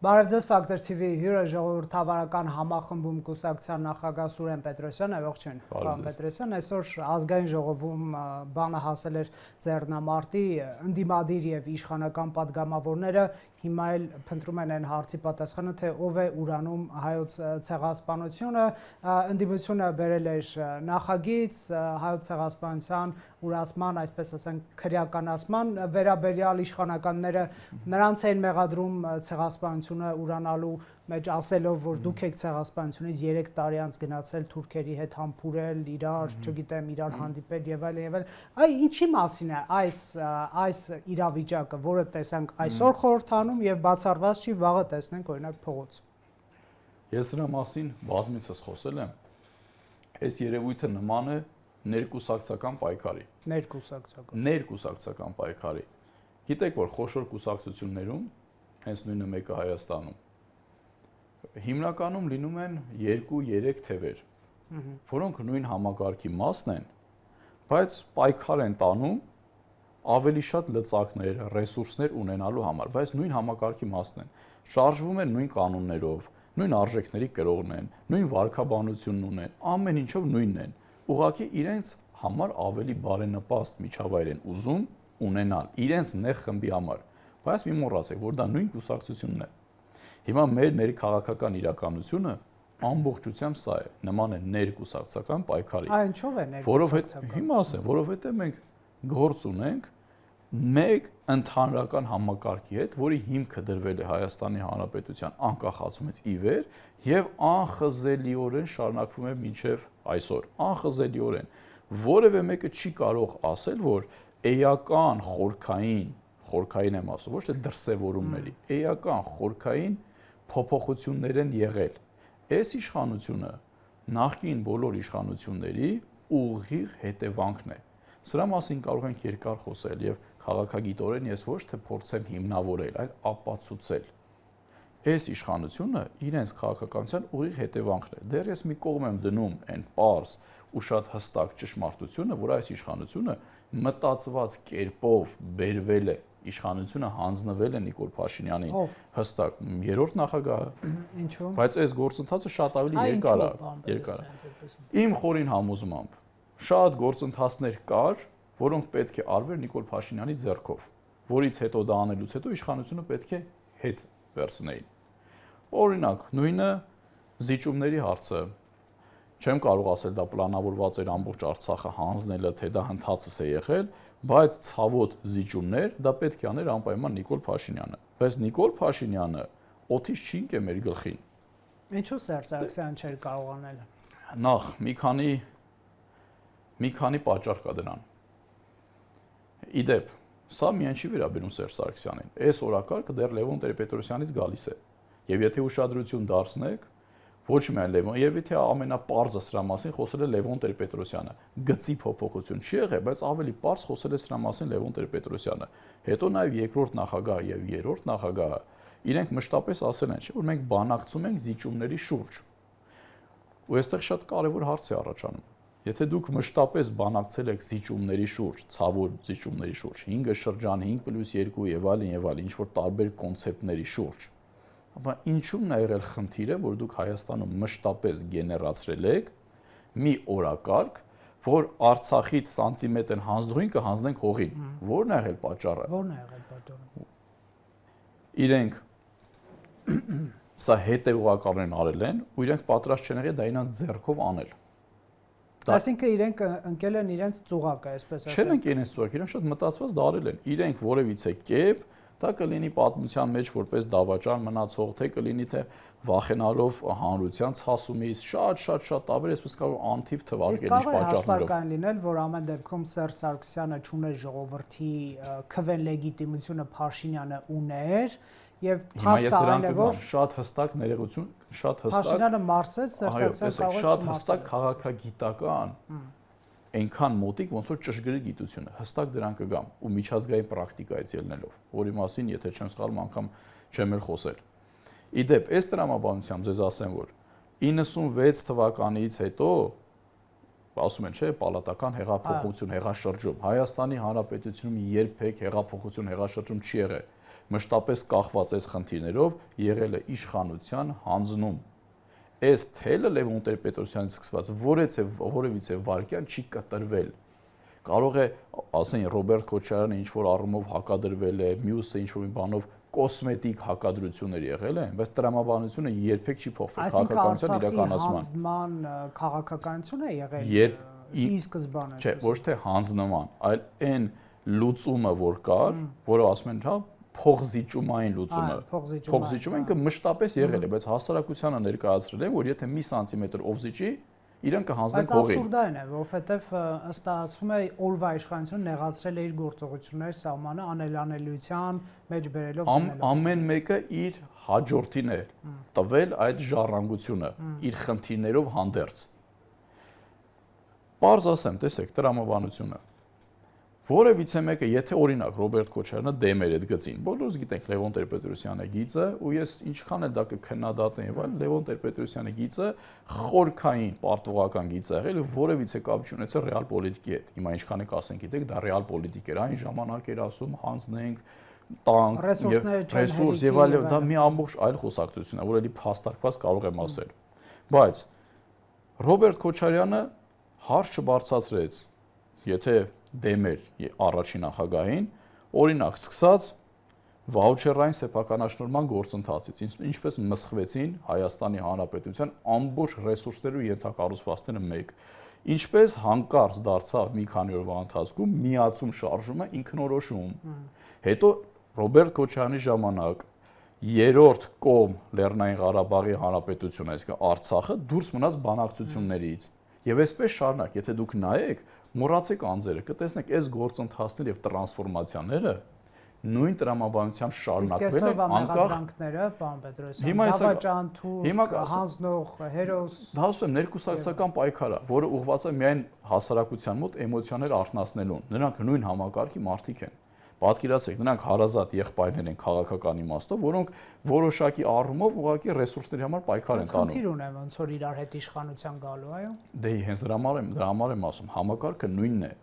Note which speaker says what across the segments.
Speaker 1: Բարև ձեզ, Factor TV հյուրը ժողովրդավարական համախմբում կուսակցության նախագահ Սուրեն Պետրոսյանը, ողջույն, պարոն Պետրոսյան, այսօր ազգային ժողովում բանը հասել էր ձեռնամարտի, ընդդիմադիր եւ իշխանական падգամավորները հիմա էլ փնտրում են այն հարցի պատասխանը, թե ով է ուրանում հայոց ցեղասպանությունը, ընդդիմությունը բերել էր նախագիծ հայոց ցեղասպանության ուրացման, այսպես ասենք, քրեականացման վերաբերյալ իշխանականները նրանց էին մեղադրում ցեղասպանությունը ուրանալու մեջ ասելով, որ դուք եք ցեղասպանությունից 3 տարի անց գնացել թուրքերի հետ համբուրել, իրար, չգիտեմ, իրար հանդիպել եւ այլն եւ այլն։ Այ ինչի մասին է այս իրավիճակը, որը տեսանք այսօր խորհրդանում եւ բացառված չի վաղը տեսնենք օրինակ փողոց։
Speaker 2: Ես դրա մասին բազմիցս խոսել եմ։ Այս երևույթը նման է ներկուսակցական պայքարի։ Ներկուսակցական պայքարի։ Գիտեք, որ խոշոր կուսակցություններում, հենց նույնը մեկը Հայաստանում, հիմնականում լինում են 2-3 թևեր, որոնք նույն համակարգի մասն են, բայց պայքար են տանում ավելի շատ լծակներ, ռեսուրսներ ունենալու համար, բայց նույն համակարգի մասն են, շարժվում են նույն կանոններով, նույն արժեքների կրողն են, նույն վարքաբանությունն ունեն, ամեն ինչով նույնն են, ուղղակի իրենց համար ավելի բարենպաստ միջավայր են ուզում ունենալ, իրենց նեղ խմբի համար, բայց մի մոռացեք, որ դա նույն կուսակցությունն է։ Հիմա մեր ներքաղաքական իրականությունը ամբողջությամբ սա է, նման է ներկուսակցական պայքարի։
Speaker 1: Ինչով է ներկուսակցական։
Speaker 2: Հիմա ասեմ, որովհետև մենք գործ ունենք մեկ ընդհանրական համակարգի հետ, որի հիմքը դրվել է Հայաստանի Հանրապետության անկախացումից ի վեր եւ անխզելիորեն շարունակվում է մինչեւ այսօր։ Անխզելիորեն որևէ մեկը չի կարող ասել, որ էական խորքային եմ ասում, ոչ թե դրսևորումների, էական խորքային փոփոխություններ են եղել։ Այս իշխանությունը նախկին բոլոր իշխանությունների ուղիղ հետևանքն է։ Սրա մասին կարող ենք երկար խոսել եւ քաղաքագիտորեն ես ոչ թե փորձեմ հիմնավորել, այլ ապացուցել։ Այս իշխանությունը իրենց քաղաքականության ուղիղ հետևանքն է։ Դեռ ես մի կողմ եմ դնում այն պարզ ու շատ հստակ ճշմարտությունը, որ այս իշխանությունը մտածված կերպով բերվել է, իշխանությունը հանձնվել է Նիկոլ Փաշինյանին, հստակ երրորդ նախագահը։
Speaker 1: Ինչու՞։
Speaker 2: Բայց այս գործընթացը շատ ավելի երկար է։ Իմ խորին համոզմամբ շատ գործընթացներ կար, որոնք պետք է արվեր Նիկոլ Փաշինյանի ձեռքով, որից հետո դա անելուց հետո իշխանությունը պետք է հետ վերցնեին։ Օրինակ, նույնը զիջումների հարցը։ Չեմ կարող ասել դա պլանավորված էր ամբողջ Արցախը հանձնելը, թե դա ընթացս է եղել, բայց ցավոտ զիջումներ դա պետք է աներ անպայման Նիկոլ Փաշինյանը։ Բայց Նիկոլ Փաշինյանը օդից չի ընկե մեր գլխին։
Speaker 1: Ինչու Սերժ Սարգսյանը չէր կարող անել։
Speaker 2: Նախ մի քանի պատճառ կա դրան։ Իդեպ, սա միայն չի վերաբերում Սերժ Սարգսյանին։ Այս օրակարգը դեռ Լևոն Տեր-Պետրոսյանից գալիս է։ Եվ եթե ուշադրություն դարձնեք, ոչ միայն Լևոն, եւ եթե ամենապարզը սրա մասին խոսել է Լևոն Տեր-Պետրոսյանը, գծի փոփոխություն չի եղել, բայց ավելի պարզ խոսել է սրա մասին Լևոն Տեր-Պետրոսյանը։ Հետո նաեւ երկրորդ նախագահը եւ երրորդ նախագահը իրենք մշտապես ասել են, որ մենք բանակցում ենք զիջումների շուրջ։ Ու այստեղ շատ կարեւոր հարց է առաջանում։ Եթե դուք մշտապես բանակցել եք զիջումների շուրջ, ցավոտ զիջումների շուրջ, 5 շրջան, 5+2 եւ այլն, ինչ որ տարբեր կոնցեպտների շուրջ, ապա ինչու՞մն է եղել խնդիրը, որ դուք Հայաստանում մշտապես գեներացրել եք մի օրակարգ, որ Արցախից սանտիմետր հանձնողին կհանձնենք հողին։ Որն է եղել պատճառը։ Իրենք սա հետևողականորեն արել են, ու իրենք պատրաստ չեն եղել դա իրենց ձեռքով անել։
Speaker 1: Այսինքն իրենք ընկել են իրենց ծուղակը, այսպես ասած։
Speaker 2: Չեն ընկել իրենց ծուղակը, իրենք շատ մտածված դա արել են։ Իրենք որևիցե կերպ դա կլինի պատմության մեջ որպես դավաճան մնացող, թե կլինի թե վախենալով հանրության ցասումից, շատ տարբեր, այսպես կարող անթիվ թվարկել ինչ պատճառներով։
Speaker 1: Իսկ կարող է լինել, որ ամեն դեպքում Սերժ Սարգսյանը չուներ ժողովրդի քվեն լեգիտիմությունը Փաշինյանը ուներ, եւ փաստը որ
Speaker 2: շատ հստակ ներողություն, շատ հստակ
Speaker 1: Փաշինյանը մարսեց, Սերժ Սարգսյանը
Speaker 2: շատ հստակ քաղաքագիտական այնքան մոտիկ ոնց որ ճշգրիտ գիտությունը, հստակ դրան կգամ ու միջազգային պրակտիկայից ելնելով, որի մասին եթե չեմ սխալվում անգամ չեմ էլ խոսել։ Իդեպ, այս տրամաբանությամբ ձեզ ասեմ, որ 96 թվականից հետո ասում են, չէ, պալատական հեղափոխություն, հեղաշրջում, Հայաստանի Հանրապետությունում երբեք հեղափոխություն, հեղաշրջում չի եղել։ մշտապես կախված այս խնդիրներով եղել է իշխանության հանձնում։ Այս թելը Լևոն Տեր-Պետրոսյանից սկսված որևիցե վարքյան չի կտրվել։ Կարող է, ասեն, Ռոբերտ Քոչարյանը ինչ-որ առումով հակադրվել է, մյուսը ինչ-որ մի բանով կոսմետիկ հակադրություններ եղել են, բայց տրամաբանությունը երբեք չի փոխվել քաղաքականության իրականացման։
Speaker 1: Հանձնման քաղաքականություն է եղել ի սկզբանե։
Speaker 2: Չէ, ոչ թե հանձնման, այլ այն լուծումը, որ կար, որը ասում են, հա, փողզիջումային լուծումը։ Փողզիջումը ինքը մշտապես եղել է, բայց հասարակությանը ներկայացրել են, որ եթե մի սանտիմետր ով զիջի, իրեն կհանձնեն փողին։
Speaker 1: Բայց абսուրդային է, որովհետև ըստ ասվում է օրվա իշխանությունը նեղացրել է իր գործողությունների սահմանը անելանելիության մեջ բերելով դնելով։
Speaker 2: Ամեն մեկը իր հաջորդին է տվել այդ ժառանգությունը իր խնդիրներով հանդերձ։ Պարզ ասեմ, տեսեք, տրամաբանությունը։ Որևիցե մեկը, եթե օրինակ Ռոբերտ Քոչարյանը դեմ էր այդ գծին, բոլորս գիտենք Լևոն Տեր-Պետրոսյանը գիծը, ու ես ինչքան էլ դա կքննադատեմ եւ այլ, Լևոն Տեր-Պետրոսյանը գիծը խորքային պարտվողական գիծ է եղել, որևիցե կապ չունեցել ռեալ պոլիտիկի հետ։ Հիմա ինչքան եք ասենք, գիտեք, դա ռեալ պոլիտիկ էր, այն ժամանակ էր ասում հանձնենք տանկ, ռեսուրս եւ այլ, դա մի ամբողջ այլ խոսակցություն է, որ էլի փաստարկված կարող եմ ասել։ Բայց Ռոբերտ Քոչարյանը հարց չբարձրացրեց, եթե դեմ էր առաջին նախագահին, օրինակ սկսած վաուչերային սեփականաշնորհման գործընթացից, ինչպես մսխվեցին Հայաստանի Հանրապետության ամբողջ ռեսուրսները ու ենթակառուցվածքները մեկ, ինչպես հանկարծ դարձավ մի քանի օրվա ընթացքում միացում շարժումը ինքնորոշում։ Հետո Ռոբերտ Քոչարյանի ժամանակ երրորդ կողմ Լեռնային Ղարաբաղի Հանրապետությունը, այսինքն Արցախը դուրս մնաց բանակցություններից։ Եվ այսպես շարունակ, եթե դուք նայեք, մոռացեք անձերը, կտեսնեք այս գործընթացները եւ տրանսֆորմացիաները նույն տրամաբանությամբ շարունակվել են անկախ
Speaker 1: մեղադրանքները, պարոն Պետրոսյան, դավաճանթուր, հանձնող, հերոս։
Speaker 2: Դա ասում եմ, ներկուսակցական պայքար է, որը ուղղված է միայն հասարակության մոտ էմոցիաներ արթնացնելուն։ Նրանք նույն համակարգի մարդիկ են։ Պատկերացրեք, նրանք հարազատ եղբայրներ են քաղաքական իմաստով, որոնք որոշակի առումով ուղղակի ռեսուրսների համար պայքար են տանում։
Speaker 1: Խնդիր ունեմ ոնց որ իրար հետ իշխանության գալու, այո։
Speaker 2: Դե հենց դրա համար եմ ասում, համակարգը նույնն է։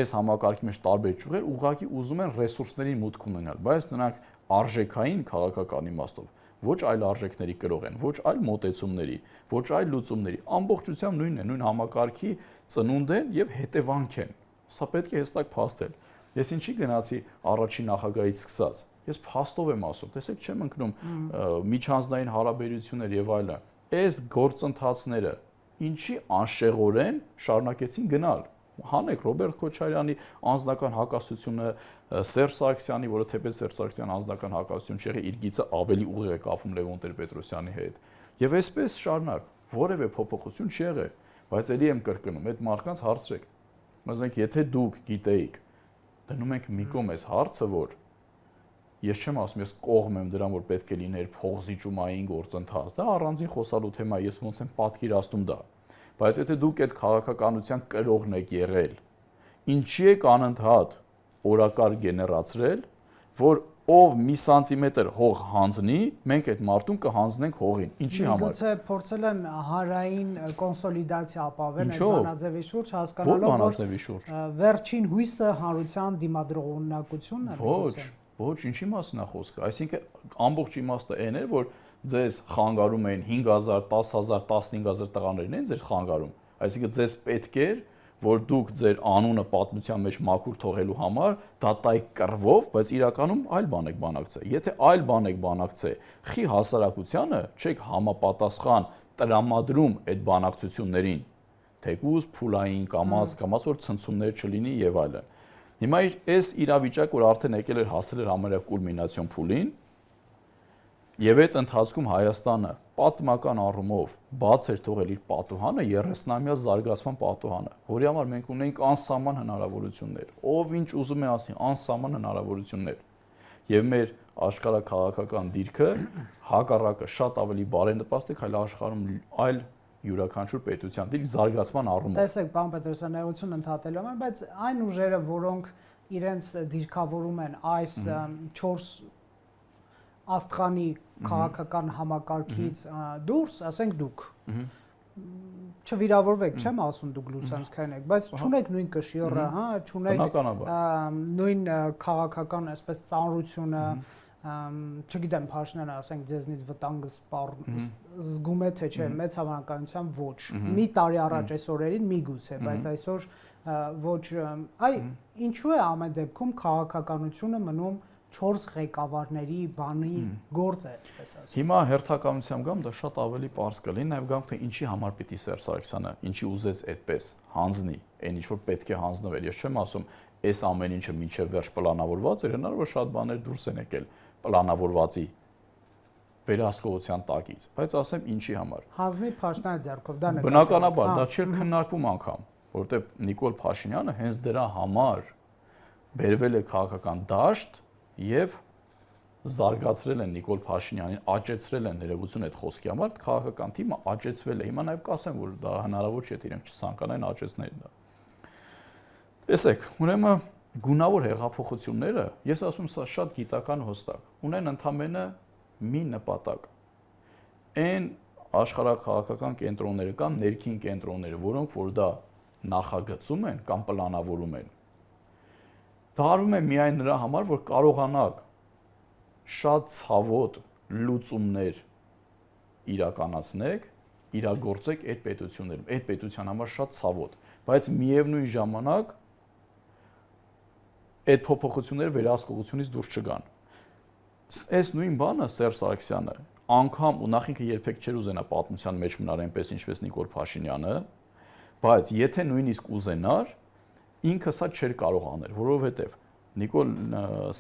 Speaker 2: Այս համակարգի մեջ տարբեր ճյուղեր ուղղակի ուզում են ռեսուրսներին մուտք ունենալ, բայց նրանք արժեքային քաղաքական իմաստով ոչ այլ արժեքների կրող են, ոչ այլ մոտեցումների, ոչ այլ լուծումների, ամբողջությամբ նույնն է, նույն համակարգի ծնունդ են եւ հետևանք են։ Սա պետք է հստակ փաստել։ Ես ինչի գնացի առաջին նախագահից սկսած։ Ես փաստով եմ ասում, տեսեք, չեմ ընկնում միջանձնային հարաբերություններ եւ այլն։ Այս գործընթացները ինչի անշեղորեն շարունակեցին գնալ։ Հանեք Ռոբերտ Քոչարյանի անձնական հակասությունը, Սերժ Սարգսյանի, որը թեպետ Սերժ Սարգսյանի անձնական հակասություն չէ, իր գիծը ավելի ուղիղ է կապում Լևոն Տեր-Պետրոսյանի հետ։ Եվ այսպես շարունակ, որևէ փոփոխություն չի եղել, բայց ելի եմ կրկնում, այդ մարդկանց հարցրեք։ Ասենք, եթե դուք գիտեիք, դնում ենք մի կողմ այս հարցը, որ ես չեմ ասում, ես կողմ եմ դրան, որ պետք է լիներ փողզիջումային գործընթաց, դա առանձին խոսալու թեմա, ես ոնց եմ պատկերացնում դա։ Բայց եթե դուք այդ քաղաքականության կրողն եք եղել, ինչի եք անընդհատ օրակարգ գեներացրել, որ ով մի սանտիմետր հող հանձնի, մենք այդ մարդուն կհանձնենք հողին։ Ինչի համար։
Speaker 1: Գուցե փորձել են հանրային կոնսոլիդացիա ապավել այդ բանաձևի շուրջ, հասկանալով, որ վերջին հույսը հանրության դիմադրողունակությունն է։
Speaker 2: Ոչ, ինչի մասն է խոսքը։ Այսինքն ամբողջ իմաստը այն է, որ ձեզ խանգարում էին 5000, 10000, 15000 տղաներին են ձեր խանգարում։ Այսինքն ձեզ պետք էր, որ դուք ձեր անունը պատմության մեջ մաքուր թողելու համար դատայի կռվով, բայց իրականում այլ բան եք բանակցել։ Եթե այլ բան եք բանակցել, խի հասարակությանը չեք համապատասխան տրամադրում այդ բանակցություններին, թեկուզ փուլային կամած որ ցնցումներ չլինի եւ այլն։ Հիմա այս իրավիճակ, որ արդեն եկել էր հասել էր համարյա կուլմինացիոն փուլին, եւ այդ ընթացքում Հայաստանը պատմական առումով բաց էր թողել իր պատուհանը 30-ամյա զարգացման պատուհանը, որի համար մենք ունենք անսահման հնարավորություններ, ով ինչ ուզում է ասի, անսահման հնարավորություններ։ Եվ մեր աշխարհ քաղաքական դիրքը հակառակը շատ ավելի բարենպաստ է, քան աշխարհում այլ յուրաքանչյուր պետության դիրք զարգացման առումով։
Speaker 1: Տեսեք, պարոն Պետրոսյան, ներողություն ընդհատելու եմ, բայց այն ուժերը, որոնք իրենց դիրքավորում են այս 4 աստղանի քաղաքական համակարգից դուրս, ասենք դուք չվիրավորվեք, չեմ ասում դուք լուսանցքային եք, բայց չունեք նույն կշիռը, հա, չունեք նույն քաղաքական այսպես ծանրությունը, չգիտեմ, Փաշինյանը ասենք ձեզնից վտանգ զգում է թե չէ, մեծ հավանականությամբ ոչ։ Մի տարի առաջ այս օրերին միգուցե, բայց այսօր ոչ, ինչու է ամեն դեպքում քաղաքականությունը մնում 4 ղեկավարների բանի գործ է, այսպես ասած։
Speaker 2: Հիմա հերթականությամբ գամ, դա շատ ավելի པարզ կլինի, նաև գամ թե ինչի համար պիտի Սերժ Սարգսյանը, ինչի ուզեց այդպես հանձնի, այն ինչ որ պետք է հանձնվեր։ Ես չեմ ասում, այս ամեն ինչը մինչև վերջ պլանավորված էր, հնարավոր շատ բաներ դուրս են եկել պլանավորվածի վերահսկողության տակից, բայց ասեմ ինչի համար։
Speaker 1: Հանձնի Փաշինյանի ձեռքով, դա նկատի։
Speaker 2: Բնականաբար դա չէր քննարկվում անգամ, որովհետև Նիկոլ Փաշինյանը հենց դրա համար բերվել է քաղաքական դաշտ եւ զարգացրել են Նիկոլ Փաշինյանին, աճեցրել են ներողություն այդ խոսքի համար, քաղաքական թիմը աճեցվել է։ Հիմա նաև կասեմ, որ դա հնարավոր չէ, իրենք չցանկանային աճեցնել դա։ Տեսեք, ուրեմն գունավոր հեղափոխությունները, ես ասում եմ, սա շատ գիտական հստակ, ունեն ընդամենը մի նպատակ։ Այն աշխարհաքաղաքական կենտրոնները կամ ներքին կենտրոնները, որոնք որ դա նախագծում են կամ պլանավորում են, դա արվում է միայն նրա համար, որ կարողանակ շատ ցավոտ լուծումներ իրականացնեք, իրագործեք այդ պետություններում, այդ պետության համար շատ ցավոտ, բայց միևնույն ժամանակ այդ փոփոխությունները վերահսկողությունից դուրս չգան։ Այս նույն բանը Սերժ Սարգսյանը անգամ ու նախ ինքը երբեք չէր ուզենա պատմության մեջ մնալ այնպես ինչպես Նիկոլ Փաշինյանը, բայց եթե նույնիսկ ուզենար, ինքը սա չէր կարող անել, որովհետև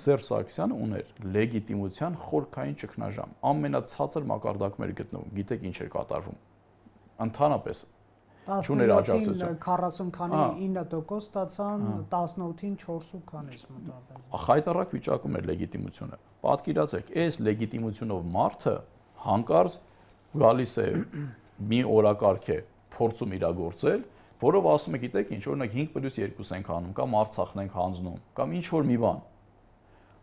Speaker 2: Սերժ Սարգսյանը ուներ լեգիտիմության խորքային ճգնաժամ, ամենացածր մակարդակում էր գտնվում, գիտեք ինչ էր կատարվում, ընդհանրապես չուներ աջակցություն,
Speaker 1: 40 քանի 9% ստացան, 18-ին 4.8 մոտավորապես։
Speaker 2: Խայտառակ վիճակում էր լեգիտիմությունը։ Պատկերացրեք, այս լեգիտիմությունով մարդը հանկարծ գալիս է մի օրակարգ է փորձում իրագործել, որով ասում է, գիտեք ինչ, օրինակ 5+2 ենք անում, կամ Արցախն ենք հանձնում, կամ ինչ որ մի բան։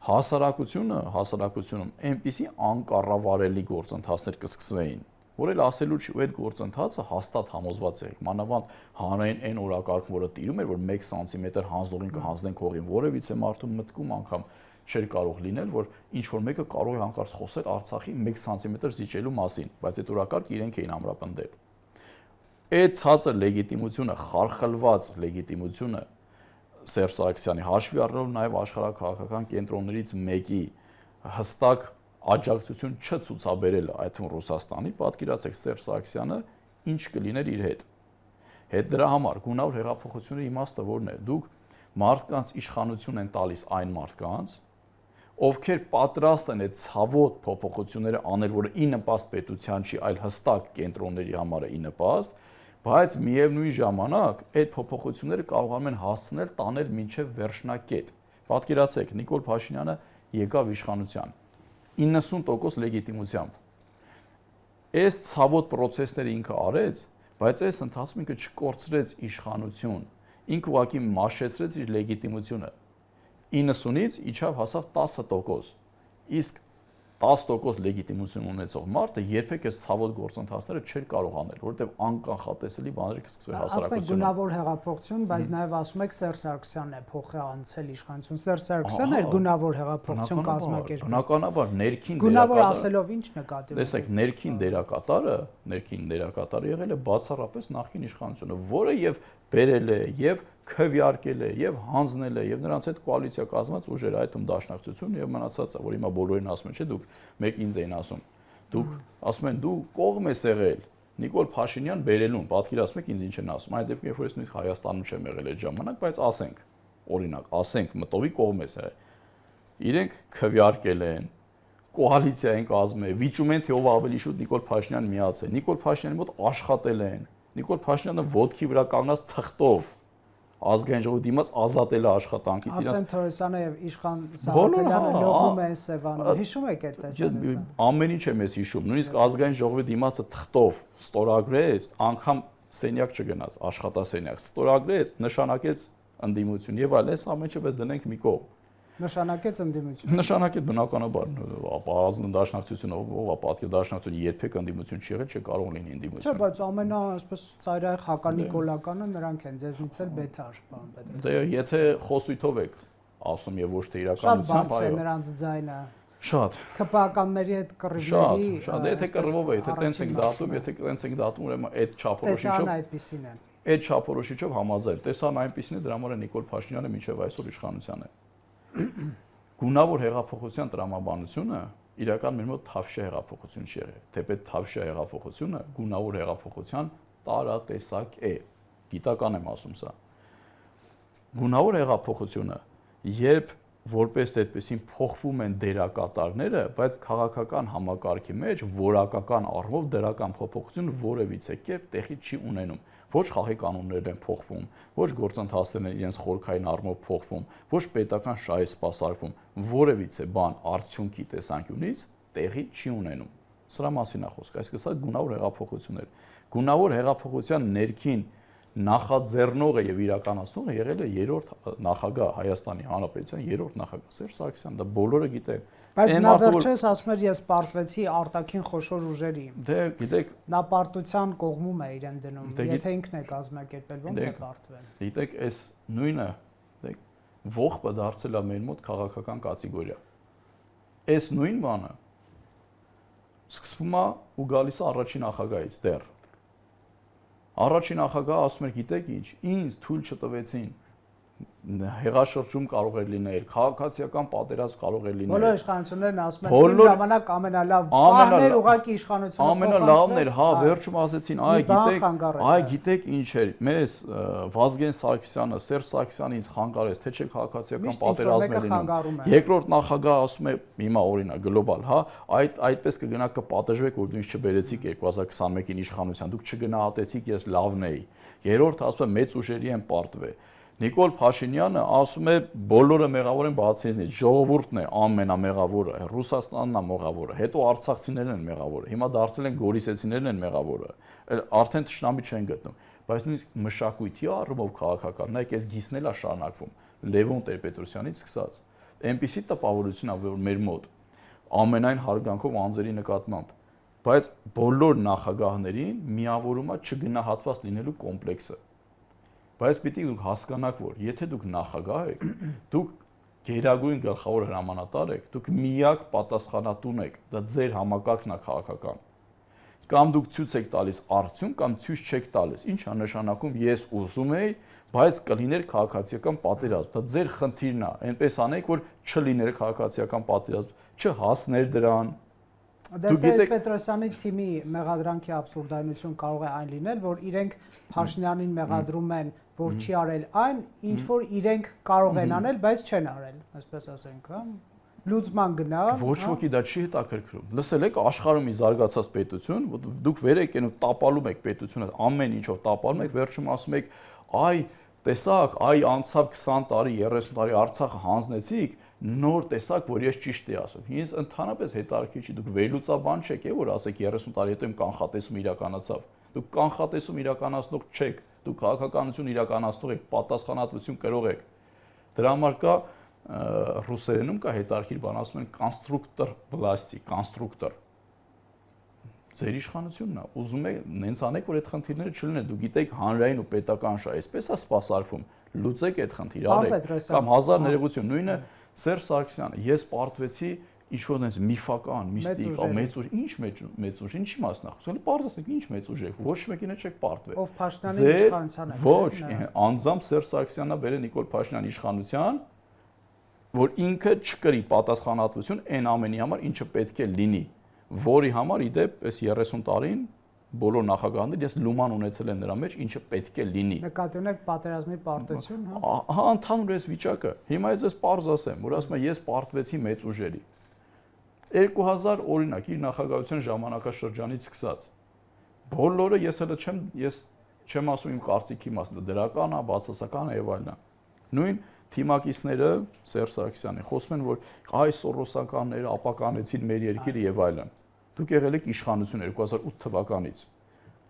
Speaker 2: Հասարակությունում այնպիսի անկառավարելի գործընթացներ կսկսվեին, որ էլ ասելու չի, ու այդ գործընթացը հաստատ համոզված եղեք, մանավանդ հանրային այն օրակարգը, որը տիրում էր, որ 1 սանտիմետր հանձնողին կհանձնենք հողին, որևիցե մարդու մտքում անգամ չէր կարող լինել, որ ինչ որ մեկը կարող է հանկարծ խոսել Արցախի 1 սանտիմետր զիջելու մասին, բայց այդ օրակարգը իրենք էին ամրապնդել։ Այդ ցածր լեգիտիմությունը, խարխլված լեգիտիմությունը Սերժ Սարգսյանի հաշվի առնելով նաև աշխարհաքաղաքական կենտրոններից մեկի հստակ աջակցություն չցուցաբերելը, այդ թվում Ռուսաստանի, պատկերացրեք Սերժ Սարգսյանը ինչ կլիներ իր հետ։ Հետ դրա համար գունավոր հեղափոխությունների իմաստը որն է։ Դուք մարդկանց իշխանություն են տալիս այն մարդկանց, ովքեր պատրաստ են այդ ցավոտ փոփոխությունները անել, որը ի նպաստ պետության չի, այլ հստակ կենտրոնների համար է ի նպաստ, բայց միևնույն ժամանակ այդ փոփոխությունները կարողանում են հասցնել տանել մինչև վերջնակետ։ Պատկերացրեք, Նիկոլ Փաշինյանը եկավ իշխանության 90% լեգիտիմությամբ։ Այս ցավոտ process-ները ինքը արեց, բայց այս ընթացքում ինքը չկորցրեց իշխանություն։ Ինքը ուղղակի մաշեցրեց իր լեգիտիմությունը։ 90-ից իջավ հասավ 10%։ Իսկ 10% լեգիտիմություն ունեցող մարդը երբեք այս ցավոտ գործընթացները չէր կարող անել, որովհետև անկանխատեսելի բաներ կսկսվեր հասարակությունում։
Speaker 1: Ասում եք գունավոր հեղափոխություն, բայց նաև ասում եք Սերժ Սարգսյանն է փոխի անցել իշխանություն։ Սերժ Սարգսյանն էր գունավոր հեղափոխություն կազմակերպել։
Speaker 2: Բնականաբար ներքին
Speaker 1: գունավոր ասելով ինչ նկատի ունեք։
Speaker 2: Տեսեք, ներքին դերակատարը եղել է բացառապես նախկին իշխանությունը, որը եւ բերել է եւ քվեարկել է եւ հանձնել է եւ նրանց հետ կոալիցիա կազմած ուժեր, այդ թվում Դաշնակցություն եւ մնացածը, որ հիմա բոլորին ասում են, չէ, դուք մեկ ինձ էին ասում։ Դուք ասում են, դու կողմ ես եղել Նիկոլ Փաշինյան բերելուն, պատկերացնում եք ինձ ինչ են ասում։ Այդ դեպքում երբ որ ես նույնիսկ Հայաստանում չեմ եղել այդ ժամանակ, բայց ասենք, օրինակ, ասենք մտովի կողմ ես եղել։ Իրենք քվեարկել են, կոալիցիա են կազմել, վիճում են թե ով ավելի շուտ Նիկոլ Փաշինյան միացել։ Նիկոլ Փաշինյանի մոտ աշխատել են։ Նիկոլ Փաշինյանը ոտքի վրա կանգնած թղթով ազգային ժողովի դիմաց ազատել է աշխատանքից իրաց։
Speaker 1: Ասեն Թորոսյանը եւ Իշխան Սահակյանը լողում են Սևանը։ Հիշում եք այդ տեսանյութը։
Speaker 2: Ամեն ինչ եմ ես հիշում։ Նույնիսկ ազգային ժողովի դիմացը թղթով ստորագրեց, անգամ սենյակ չգնաց, աշխատասենյակ, ստորագրեց, նշանակեց ընդդիմություն եւ այլ, այս ամեն ինչը պես դնենք մի կողմ։
Speaker 1: Նշանակեց ընդդիմություն։
Speaker 2: Նշանակեց բնականաբար, ապազն դաշնակցությունը, ով է պատկեր դաշնակցությունը երբեք ընդդիմություն չի եղել, կարող լինի ընդդիմություն։
Speaker 1: Չէ, բայց ամենա այսպես ծայրահեղ հականիկոլականը նրանք են ձեզնից էլ բետար, պարոն Պետրոսյան։
Speaker 2: Դե եթե խոսույթով եք ասում եւ ոչ թե իրականությամբ,
Speaker 1: այո։ Շատ բարձր է նրանց ձայնը։
Speaker 2: Շատ
Speaker 1: ԿՊԱ-կանների հետ կռիվների
Speaker 2: շատ եթե կռվով է, եթե տենց ենք դատում, եթե տենց ենք դատում, ուրեմն այդ չափորոշիչով
Speaker 1: այդպեսին է։
Speaker 2: Այդ չափորոշիչով համաձայն։ Տեսան այնպեսին է, դրա համար Նիկոլ Փաշինյանը մինչև այսօր իշխանության է։ Գունավոր հեղափոխության տրամաբանությունը իրական մեր մոտ թավշյա հեղափոխություն չի եղել։ Թեպետ թավշյա հեղափոխությունը գունավոր հեղափոխության տարատեսակ է։ Գիտական եմ ասում սա։ Գունավոր հեղափոխությունը, երբ որպես այդպեսին փոխվում են դերակատարները, բայց քաղաքական համակարգի մեջ որակական առումով դրական փոփոխություն որևիցե կերպ տեղի չի ունենում։ Ոչ խաղի կանոններն են փոխվում, ոչ գործընթացներն են իրենց խորքային առումով փոխվում, ոչ պետական շահի սպասարկվում, որևիցե բան արդյունքի տեսանկյունից տեղի չի ունենում։ Սրա մասին է խոսքը, այսինքն սա գունավոր հեղափոխություն էր։ Գունավոր հեղափոխության ներքին նախաձեռնողը եւ իրականացնողը եղել է երրորդ նախագահ Հայաստանի Հանրապետության երրորդ նախագահ Սերժ Սարգսյանն, դա բոլորը գիտեն։
Speaker 1: Բայց նա վերջերս ասում էր ես պարտվեցի արտաքին խոշոր ուժերի։
Speaker 2: Դե գիտեք,
Speaker 1: նա պարտության կողմում է իրեն դնում, եթե ինքն է կազմակերպել, ո՞նց է պարտվել։
Speaker 2: Գիտեք, այս նույնը, դեք, ողբը դարձել է մեր մոտ քաղաքական կատեգորիա։ Այս նույն բանը սկսվում է ու գալիս է առաջին նախագահից դեռ։ Առաջին նախագահը ասում էր, գիտեք ինչ, ինձ թույլ չտվեցին հեղաշրջում կարող է լինել, քաղաքացիական պատերազմ կարող է լինել։
Speaker 1: Բոլոր իշխանություններն ասում են, այն ժամանակ ամենալավ բանն էր ուղղակի իշխանությունը։
Speaker 2: Ամենալավն էր, հա, վերջում ասեցին, գիտեք ինչ էր, մեզ Վազգեն Սարգսյանը, Սերժ Սարգսյանից խանգարեց, թե չէ քաղաքացիական պատերազմ է լինում։ Երկրորդ նախագահը ասում է, հիմա օրինակ գլոբալ, հա, այդպես կգնա կպատժվեք, որ դու ինձ չբերեցիք 2021-ին իշխանության, դուք չգնահատեցիք, ես լավն էի։ Երրորդը ասում է մեծ ուժերի են պարտվել։ Նիկոլ Փաշինյանը ասում է բոլորը մեղավոր են բացի ինձնից, ժողովուրդն է ամենամեղավորը, Ռուսաստանն է մեղավորը, հետո արցախցիներն են մեղավորը, հիմա դարձել են գորիսեցիներն են մեղավորը, արդեն թշնամի չեն գտնում, բայց նույնիսկ մշակույթի առումով քաղաքական, նայեք այս գիսն էլ է շարունակվում, Լևոն Տեր-Պետրոսյանից սկսած, այնպիսի տպավորություն է, որ մեր մոտ ամենայն հարգանքով անձերի նկատմամբ, բայց բոլոր նախագահներին միավորում է չգնահատված լինելու կոմպլեքսը։ Բայց պիտի դուք հասկանաք, որ եթե դուք նախագահ եք, դուք գերագույն գլխավոր հրամանատար եք, դուք միակ պատասխանատուն եք, դա ձեր համակարգն է քաղաքական։ Կամ դուք ցույց եք տալիս արդյունք, կամ ցույց չեք տալիս։ Ինչ է նշանակում ես ուզում եի, բայց կլիներ քաղաքացիական պատերազմ։ Դա ձեր խնդիրն է։ Այնպես անեք, որ չլիներ քաղաքացիական պատերազմ, չհասներ դրան։
Speaker 1: Պետրոսյանի թիմի մեղադրանքի աբսուրդայնություն կարող է այն լինել, որ իրենք Փաշինյանին մեղադրում են, որ չի արել այն, ինչ որ իրենք կարող են անել, բայց չեն արել, այսպես ասենք, հա։ Լուծման գնա։
Speaker 2: Ոչ ոքի դա չի հետաքրքրում։ Լսել եք աշխարհում ի զարգացած պետություն, դուք վեր եք ու տապալում եք պետությունը, ամեն ինչով տապալում եք, վերջում ասում եք, այ տեսակ, այ անցավ 20 տարի, 30 տարի Արցախը հանձնեցիք, նոր տեսակ, որ ես ճիշտ եմ ասում։ Ինձ ընդհանրապես հետաքրքիր չի, դուք վերլուծաբան չեք, որ ասեք 30 տարի հետո իմ կանխատեսում իրականացավ։ Դուք կանխատեսում իրականացնող չեք, դուք քաղաքականություն իրականացնող եք, պատասխանատվություն կրող եք։ Դրա համար կա ռուսերենում կա հետաքրքիր բան, ասում են կոնստրուկտոր վլաստի, կոնստրուկտոր։ Ձեր իշխանությունն է, ուզում եք նենց անեք, որ այդ խնդիրները չլինեն։ Դուք գիտեք հանրային ու պետական շահ, այսպես է սպասարկվում, լուծեք այդ խնդիրը, արեք։ Կամ հազար ներողություն, նույնը Սերժ Սարգսյանը, ես պարտվեցի ինչ-որ այնպես միֆական, միստիկ, մեծ ուժ, ինչ մեծ ուժ, ինչի մասն է խոսքը, պարզ ասեք, ինչ մեծ ուժ է, ոչ մեկին չեք պարտվել։
Speaker 1: Ով Փաշինյանի իշխանության է։
Speaker 2: Ոչ, անձամբ Սերժ Սարգսյանն է բերել Նիկոլ Փաշինյանի իշխանության, որ ինքը չկրի պատասխանատվություն այն ամենի համար, ինչը պետք է լինի, որի համար իդեպ այս 30 տարին բոլոր նախագահները ես լուման ունեցել են նրա մեջ, ինչը պետք է լինի։
Speaker 1: Նկատի ունեք պատերազմի պարտություն, հա։
Speaker 2: Հա, ընդհանուր այս վիճակը։ Հիմա ես պարզ ասեմ, որ ասում եմ ես պարտվեցի մեծ ուժերի։ 2000 օրինակ իր նախագահության ժամանակաշրջանից սկսած բոլորը ես չեմ ասում իմ կարծիքի մասին, դրական է, բացասական է եւ այլն։ Նույն թիմակիցները Սերժ Սարգսյանի խոսում են, որ այ սորոսականները ապականեցին մեր երկիրը եւ այլն։ Դուք եղել եք իշխանություն 2008 թվականից։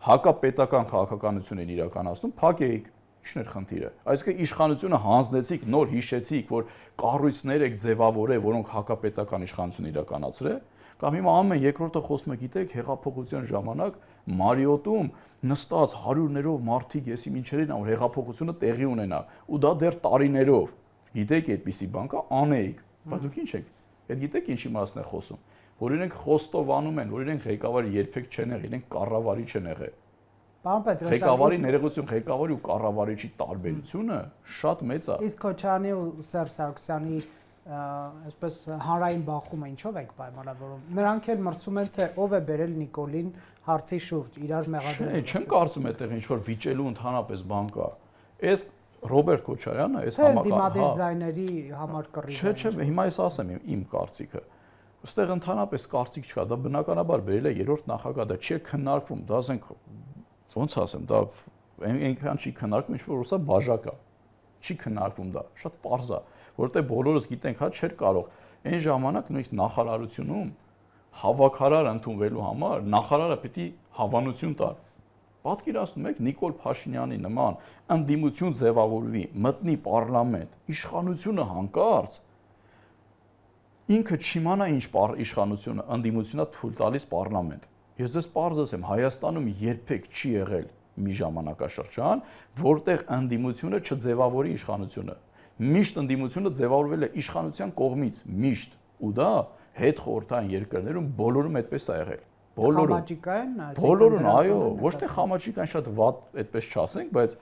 Speaker 2: Հակապետական քաղաքականություն են իրականացնում, փակ էիք, ի՞նչն էր խնդիրը։ Այսինքն իշխանությունը հանձնեցիք, նոր հիշեցիք, որ կառույցներ եք ձևավորել, որոնք հակապետական իշխանություն իրականացրել, կամ հիմա ամեն երկրորդը խոսում է, գիտեք, հեղափոխության ժամանակ Մարիոտում նստած հարյուրներով մարդիկ, եսի ինչերին, որ հեղափոխությունը տեղի ունենա, ու դա դեռ տարիներով։ Գիտեք, այդպիսի բան կա, անեիք, բայց դուք ինչ եք։ Այդ գիտեք ինչի մասն է խոսում, որ իրենք խոստովանում են, որ իրենք ղեկավարի երբեք չեն եղել, իրենք կառավարիչ են եղել։
Speaker 1: Պարոն Պետրոսյան,
Speaker 2: Ղեկավարի ներողություն, ղեկավարի ու կառավարիչի տարբերությունը շատ մեծ է։
Speaker 1: Իսկ Քոչարյանի ու Սերժ Սարգսյանի այսպես հանրային բախումը ինչով եք պայմանավորում։ Նրանք էլ մրցում են թե ով է բերել Նիկոլին հարցի շուրջ իրար մեղադրել։
Speaker 2: Չեմ կարծում այդտեղ ինչ որ վիճելու ընդհանրապես բան կա։ Այս Ռոբերտ Քոչարյանը, այս
Speaker 1: դիմադիր ձայների համար կռիվ։
Speaker 2: Չէ, հիմա ես ասեմ իմ կարծիքը։ Ոստեղ ընդհանրապես կարծիք չկա, դա բնականաբար բերել է երրորդ նախագահ, դա չի քննարկվում, դա ասենք ոնց ասեմ, դա այնքան չի քննարկվում, ինչ որ սա բաժակ է։ Չի քննարկվում դա, շատ պարզ է, որովհետեւ բոլորս գիտենք, հա, չէր կարող այն ժամանակ նույնիսկ նախարարությունում հավաքարար ընդունվելու համար նախարարը պիտի հավանություն տար։ Պատկերացնում եք Նիկոլ Փաշինյանի նման ընդդիմություն ձևավորվի, մտնի պարլամենտ, իշխանությունը հանկարծ ինքը չիմանա ինչ իշխանությունը, ընդդիմությունա թույլ տալիս պարլամենտ։ Ես ձեզ պարզ ասեմ, Հայաստանում երբեք չի եղել մի ժամանակաշրջան, որտեղ ընդդիմությունը չձևավորի իշխանությունը։ Միշտ ընդդիմությունը ձևավորվել է իշխանության կողմից, միշտ, ու դա հետ խորհրդային երկրներում բոլորում այդպես է եղել։
Speaker 1: Խամաճիկային,
Speaker 2: բոլորն, այո, ոչ թե խամաճիկային շատ վատ այդպես չասենք, բայց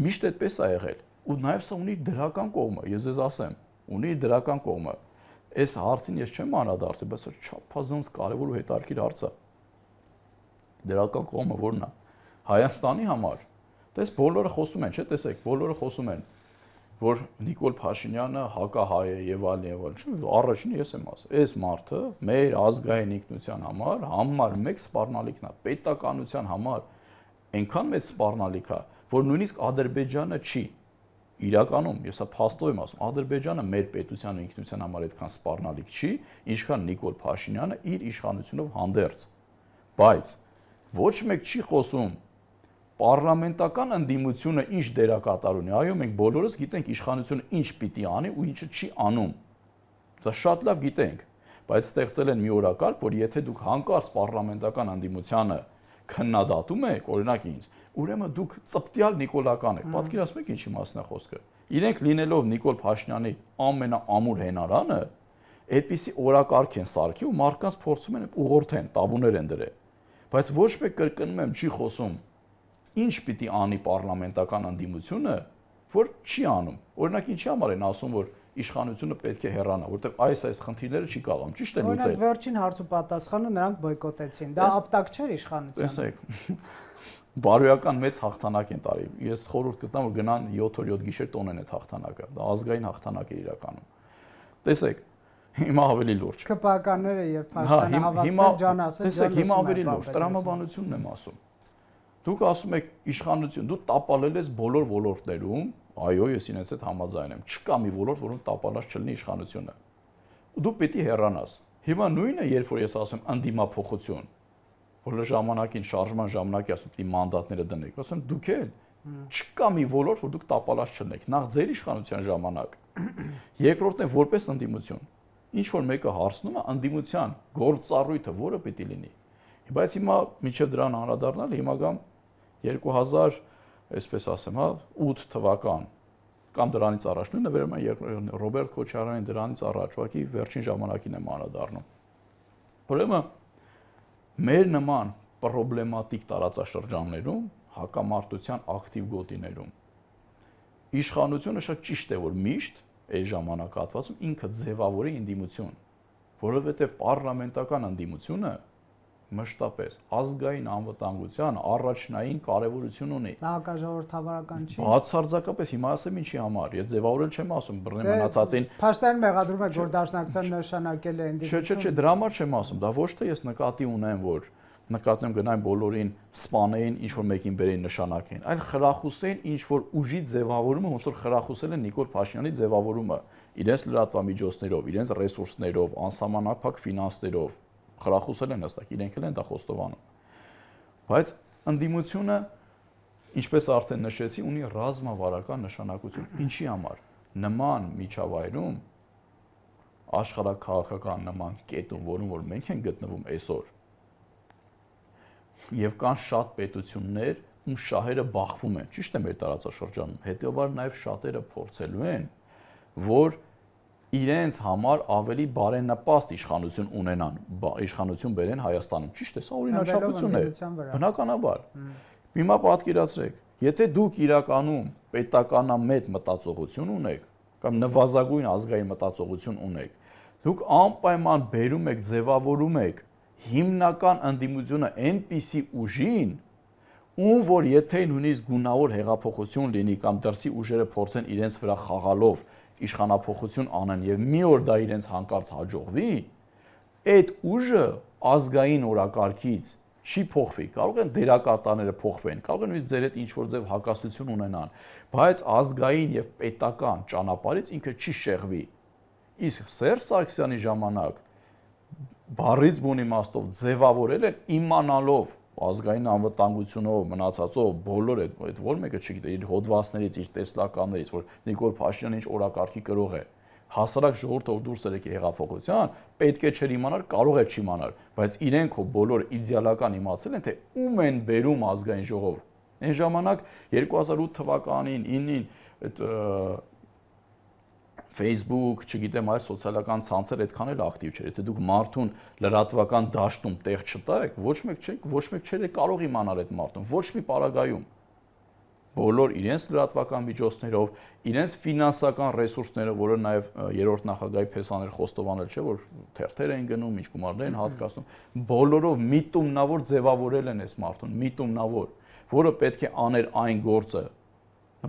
Speaker 2: միշտ այդպես է եղել։ Ու նաև սա ունի դրական կողմը, ես ձեզ ասեմ, ունի դրական կողմը։ Այս հարցին ես չեմ անդրադարձել, բայց չափազանց կարևոր ու հետաքրքիր հարց է։ Դրական կողմը ո՞րն է։ Հայաստանի համար, տես բոլորը խոսում են, չէ՞, տեսեք, բոլորը խոսում են, որ Նիկոլ Փաշինյանը հակահայ է եւ այլն, չէ՞, առաջինը ես եմ ասել, այս մարդը մեր ազգային ինքնության համար մեկ սպառնալիքն է, պետականության համար այնքան մեծ սպառնալիք է, որ նույնիսկ Ադրբեջանը չի իրականում, ես սա փաստով եմ ասում, Ադրբեջանը մեր պետության ու ինքնության համար այդքան սպառնալիք չի, ինչքան Նիկոլ Փաշինյանը իր իշխանությունով հանդերձ։ Բայց ոչ մեկ չի խոսում պարլամենտական ընդդիմությունը ինչ դերակատար ունի։ Այո, մենք բոլորս գիտենք իշխանությունը ինչ պիտի անի ու ինչը չի անում։ Դա շատ լավ գիտենք, բայց ստեղծել են մի օրակարգ, որ եթե դուք հանկարծ պարլամենտական ընդդիմությանը քննադատում եք, օրինակ ինձ, ուրեմն դուք ծպտյալ նիկոլական եք։ Պատկերացնում եք ինչի մասն է խոսքը։ Իրենք լինելով Նիկոլ Փաշինյանի ամենաամուր հենարանը, այդպիսի օրակարգ են սարքի ու մարդկանց փորձում են ուղղորդեն, տաբուներ են դրել։ Բայց ոչ մեկ կրկնում եմ չի խոսում ինչ պիտի անի պարլամենտական ընդդիմությունը, որ չի անում։ Օրինակ ինչի համար են ասում, որ իշխանությունը պետք է հեռանա, որտեղ այս խնդիրները չի կարողանում, ճիշտ է լուծել։
Speaker 1: Օրինակ վերջին հարցու պատասխանը նրանք բոյկոտեցին։ Դա ապտակ չէր իշխանությանը։
Speaker 2: Տեսեք, բարոյական մեծ հաղթանակ են տարի։ Ես խորհուրդ կտամ, որ գնան 7 օր 7 գիշեր տոնեն այդ հաղթանակը։ Դա ազգային հաղթանակ է իրականում։ Տեսեք, հիմա ավելի լուրջ։
Speaker 1: ԿՊԱ-ները եւ Փաշինյանը հավաքվել ջան ասել,
Speaker 2: տեսեք, հիմա ավելի լուրջ, տրամաբանությունն եմ ասում։ Դուք ասում եք իշխանություն, դու տապալել ես բոլոր ոլորտներում, այո, ես ինձ հետ համաձայն եմ։ Չկա մի ոլորտ, որում տապալած չլինի իշխանությունը։ Դու պիտի հեռանաս։ Հիմա նույնը, երբ որ ես ասում անդիմափոխություն, որ ժամանակին շարժման ժամանակի ասում պիտի մանդատները դնեք, ասում դուք էլ չկա մի ոլորտ, որ դուք տապալած չլինեք։ Նախ ձեր իշխանության ժամանակ։ Երկրորդն է որպես ընդդիմություն։ Ինչ որ մեկը հարցնում է ընդդիմության գործառույթը որը պիտի լինի։ Բայց հիմա միջև դրան անդրադառնալ, հիմա գամ 2000, այսպես ասեմ, հա, 8 թվական կամ դրանից առաջ նույնը վերում է Ռոբերտ Քոչարյանի դրանից առաջ, ուղղակի վերջին ժամանակին եմ անդրադառնում։ Ուրեմն մեր նման պրոբլեմատիկ տարածաշրջաններում, հակամարտության ակտիվ գոտիներում իշխանությունը շատ ճիշտ է, որ միշտ այս ժամանակահատվածում ինքը ձևավորի ընդդիմություն, որովհետև պարլամենտական ընդդիմությունը մշտապես ազգային անվտանգության առաջնային կարևորություն ունի։
Speaker 1: Դա հակաժողովրդավարական չի։
Speaker 2: Բացարձակապես հիմա ասեմ ինչի համար, ես ձևավորել չեմ ասում, բռնի մնացածին։
Speaker 1: Փաշտային մեղադրում է, որ Դաշնակցության նշանակել է ընդդիմություն։
Speaker 2: Չէ, դրա համար չեմ ասում, դա ոչ թե ես նկատի ունեմ, որ նկատեմ գնային բոլորին սպանեին, ինչ որ մեկին բերեին նշանակեն, այլ խրախուսեին ինչ որ ուժի ձևավորումը, ոնց որ խրախուսել են Նիկոլ Փաշինյանի ձևավորումը, իրենց լրատվամիջոցներով, իրենց ռեսուրսներով, անսահմանափակ ֆինանսներով խրախուսել են հստակ, իրենք էլ են դա խոստովանում։ Բայց ընդդիմությունը, ինչպես արդեն նշեցի, ունի ռազմավարական նշանակություն։ Ինչի համար։ Նման միջավայրում աշխարհաքաղաքական նման կետում, որում որ մենք ենք գտնվում այսօր, եւ կան շատ պետություններ, ում շահերը բախվում են, ճիշտ է մեր տարածաշրջանում, հետեւաբար նաեւ շատերը փորձելու են, որ իրենց համար ավելի բարենպաստ իշխանություն ունենան, իշխանություն բերեն Հայաստանում։ Ճիշտ է, սա օրինաչափություն է։ Բնականաբար։ Հիմա պատկերացրեք, եթե դուք իրականում պետականամետ մտածողություն ունեք կամ նվազագույն ազգային մտածողություն ունեք, դուք անպայման բերում եք, ձևավորում եք հիմնական ընդդիմությունը այնպիսի ուժին, ում որ եթե նույնիսկ գունավոր հեղափոխություն լինի կամ դրսի ուժերը փորձեն իրենց վրա խաղալով իշխանափոխություն անեն եւ մի օր դա իրենց հանկարծ հաջողվի, այդ ուժը ազգային օրակարգից չի փոխվի, կարող են դերակատարները փոխվեն, կարող են նույնիսկ ձեր հետ ինչ-որ ձև հակասություն ունենան, բայց ազգային եւ պետական ճանապարհից ինքը չի շեղվի։ Իսկ Սերժ Սարգսյանի ժամանակ բառից բուն իմաստով ձևավորել են իմանալով ազգային անվտանգությունով մնացածով բոլոր այդ որ մեկը չգիտե իր հոդվածներից, իր տեսլականներից, որ Նիկոլ Փաշինյանը ինչ օրակարգի կրող է, հասարակ ժողովուրդը դուրս եկե հեղափոխության, պետք է չէր իմանալ, կարող է չիմանալ, բայց իրենք բոլոր իդեալական իմացել են, թե ում են բերում ազգային ժողով։ Այն ժամանակ 2008 թվականին 9-ին այդ Facebook, չգիտեմ, այլ սոցիալական ցանցեր այդքան էլ ակտիվ չէր։ Եթե դուք մարդուն լրատվական դաշտում տեղ չտայեք, ոչ մեկ չէր կարող իմանալ այդ մարդուն, ոչ մի պարագայում։ Բոլոր իրենց լրատվական միջոցներով, իրենց ֆինանսական ռեսուրսներով, որը նաև երրորդ նախագահի Փեսաներ Խոստովանել չէ, որ թերթեր էին գնում, ինչ գումարներ են հատկացնում, բոլորով միտումնավոր ձևավորել են այս մարդուն, միտումնավոր, որը պետք է աներ այն գործը,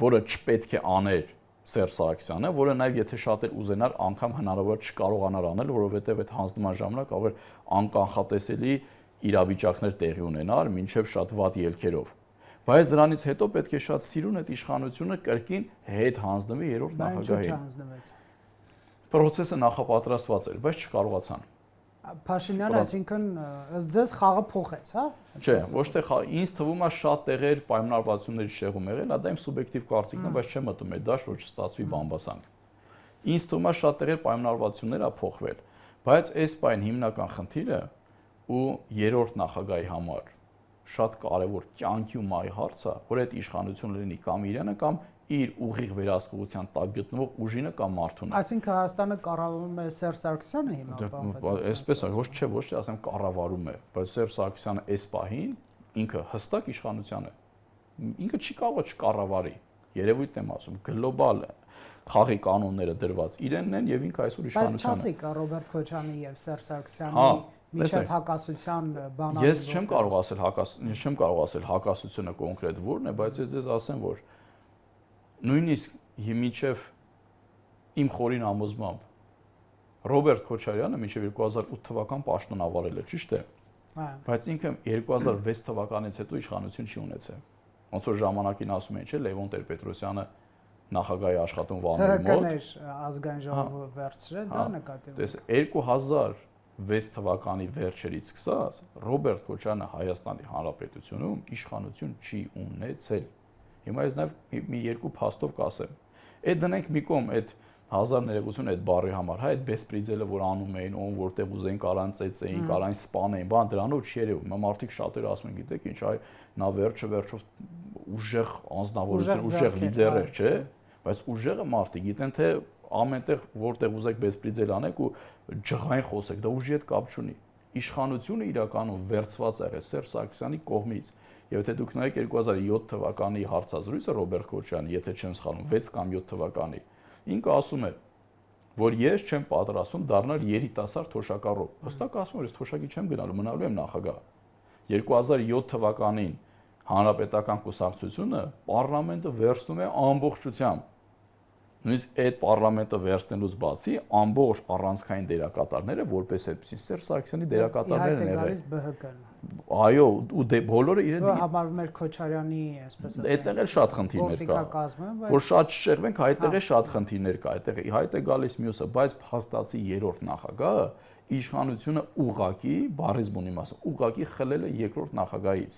Speaker 2: որը չպետք է աներ Սերժ Սարգսյանը, որը նաև եթե շատ էլ ուզենար, անգամ հնարավոր չկարողանար անել, որովհետև այդ հանձնման ժամանակ կարող էր անկանխատեսելի իրավիճակներ տեղի ունենար, մինչև շատ վատ ելքերով։ Բայց դրանից հետո պետք է շատ սիրուն այդ իշխանությունը կրկին հետ հանձնվի երրորդ նախագահին։ Պրոցեսը նախապատրաստված էր, բայց չկարողացան։
Speaker 1: Փաշինյանը, այսինքն, ըստ ձեզ խաղը փոխեց, հա։
Speaker 2: Չէ, ոչ թե ինձ թվում է շատ տեղեր պայմանավորվածությունների շեղում եղել, դա իմ սուբյեկտիվ կարծիքն է, բայց չեմ մտնում այդ դաշտ, որ չստացվի բամբասանք։ Ինձ թվում է շատ տեղեր պայմանավորվածություններ ա փոխվել, բայց այս պայն հիմնական խնդիրը ու երրորդ նախագահի համար շատ կարևոր կյանքի ու մահի հարց է, որ այդ իշխանությունը լինի կամ իրանը կամ իր ուղիղ վերահսկողության տակ գտնվող ուժինը կամ մարդունը։
Speaker 1: Այսինքն Հայաստանը կառավարում է Սերժ Սարգսյանը հիմա։
Speaker 2: Այսպես է, ոչ թե ասեմ կառավարում է, բայց Սերժ Սարգսյանը այս պահին ինքը հստակ իշխանության է։ Ինքը չի կարող չկառավարի։ Երևույթն եմ ասում, գլոբալ խաղի կանոնները դրված իրենն են եւ ինքը այսօր իշխանության է։
Speaker 1: Բայց չասի կա Ռոբերտ Քոչյանի եւ Սերժ Սարգսյանի միջև հակասության բանալի։
Speaker 2: Ես չեմ կարող ասել հակասությունը կոնկրետ որն է, բայց ես ձեզ ասեմ, որ նույնիսկ մինչև իմ խորին համոզմամբ Ռոբերտ Քոչարյանը մինչև 2008 թվական պաշտոն ավարել է, ճիշտ է։ Բայց ինքը 2006 թվականից հետո իշխանություն չի ունեցել։ Ոնց որ ժամանակին ասում են, չէ, Լևոն Տեր-Պետրոսյանը նախագահի աշխատում վանելու մոտ։
Speaker 1: ՀԿ-ներ ազգային ժողովը վերցրել, դա նկատի ունի։
Speaker 2: 2006 թվականի վերջերից սկսած Ռոբերտ Քոչյանը Հայաստանի Հանրապետությունում իշխանություն չի ունեցել։ Հիմա ես նաև մի երկու փաստով կասեմ։ Այդ դնենք մի կողմ այդ 1000 այդ բառի համար, հա, այդ բեսպրիձելը, որ անում էին, ում որտեղ ուզեն կարան ծեծեին, կարան սպանեին, բան դրանով չի երևում։ Հիմա մարդիկ շատերը ասում են, գիտեք ինչ, այ նա վերջով ուժեղ անձնավորություն, ուժեղ լիդեր էր, չէ՞։ Բայց ուժեղը մարդիկ գիտեն, թե ամենտեղ որտեղ ուզեք բեսպրիձել անեք ու ջղային խոսեք, դա ուժի հետ կապ չունի։ Իշխանությունը իրականում վերծված է Սերժ Սարգսյանի կողմից։ Եվ եթե դուք նայեք 2007 թվականի հարցազրույցը Ռոբերտ Քոչյանի, եթե չեմ սխալվում, 6 կամ 7 թվականի, ինքը ասում է, որ ես չեմ պատրաստվում դառնալ երիտասարդ թոշակառու։ Հստակ ասում եմ, ես թոշակի չեմ գնալու, մնալու եմ նախագահ։ 2007 թվականին Հանրապետական կուսակցությունը պարլամենտը վերցնում է ամբողջությամբ։ Նույնիսկ այդ պարլամենտը վերցնելուց բացի ամբողջ առանցքային դերակատարները որպես այդպեսին Սերժ Սարգսյանի դերակատարներն են եղել։ Այո, ու բոլորը իրեն
Speaker 1: համարվում էր Քոչարյանի, այսպես ասած։
Speaker 2: Այդտեղ էլ շատ խնդիրներ կա։ Որ շատ չշեղվենք, այդտեղ էլ շատ խնդիրներ կա, այդտեղ հայտ է գալիս մյուսը, բայց փաստացի երրորդ նախագահը իշխանությունը ուղղակի, բառից բուն իմաստով, ուղղակի խլել է երկրորդ նախագահից։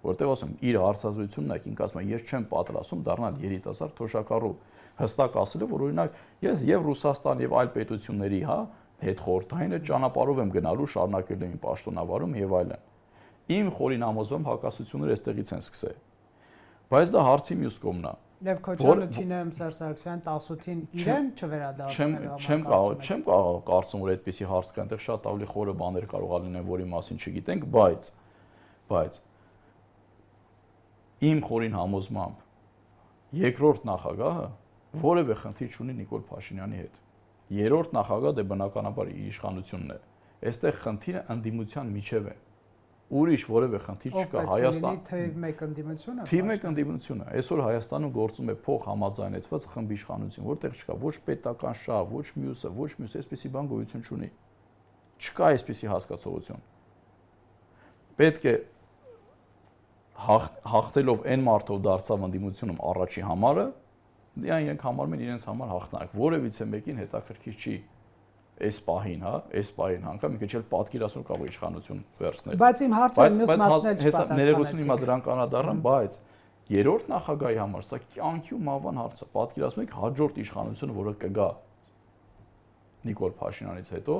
Speaker 2: Որտեղ ասում, իր հարցազրույցումն եք, ինքը ասում է, ես չեմ պատրաստում դառնալ երիտասարդ թոշակառու։ Հստակ ասելով, որ օրինակ ես եւ Ռուսաստան եւ այլ պետությունների, հա, հետ խորհրդային այդ ճանապարհով եմ գնալու, շարունակելու իմ պաշտոնավարում եւ այլն։ Իմ խորին համոզվում հակասությունները այստեղից են սկսել։ Բայց դա հարցի մյուս կողմն է։
Speaker 1: Եվ Քոչյանը չինեմ Սերժ Սարգսյան 18-ին իրեն չվերադարձնել։
Speaker 2: Չեմ կարող կարծում, որ այդպիսի հարց կա, այնտեղ շատ ավելի խորը բաներ կարող լինեն, որի մասին չգիտենք, բայց իմ խորին համոզմամբ երկրորդ նախագահը որևէ խնդիր չունի Նիկոլ Փաշինյանի հետ։ Երրորդ նախագահը դե բնականաբար իր իշխանությունն է։ Այստեղ խնդիրը ընդդիմության միջև է։ Ուրիշ որևէ խնդիր չկա Հայաստան։
Speaker 1: Թիվ 1 ընդդիմությունը։
Speaker 2: Թիվ 1 ընդդիմությունը։ Այսօր Հայաստանում գործում է փող համաձայնեցված խմբի իշխանություն, որտեղ չկա ոչ պետական շահ, ոչ մյուսը, այսպիսի բան գոյություն չունի։ Չկա այսպիսի հասկացողություն։ Պետք է հաղթելով այն մարդով դարձավ ընդդիմությունում առաջի համարը, իրենք համարում են իրենց համար հաղթանակ։ Որևիցե մեկին հետաքրքիր չի այս պահին անգամ մի քիչ էլ պատկերացնում կարող իշխանություն վերցնել։
Speaker 1: Բայց իմ հարցը մյուս մասն էլ չպատասխանեցիք։
Speaker 2: Ներողություն հիմա դրան կանադառնամ, բայց երրորդ նախագահի համար սա կյանքի ու մահվան հարց է։ Պատկերացնում եք հաջորդ իշխանությունը, որը կգա Նիկոլ Փաշինյանից հետո,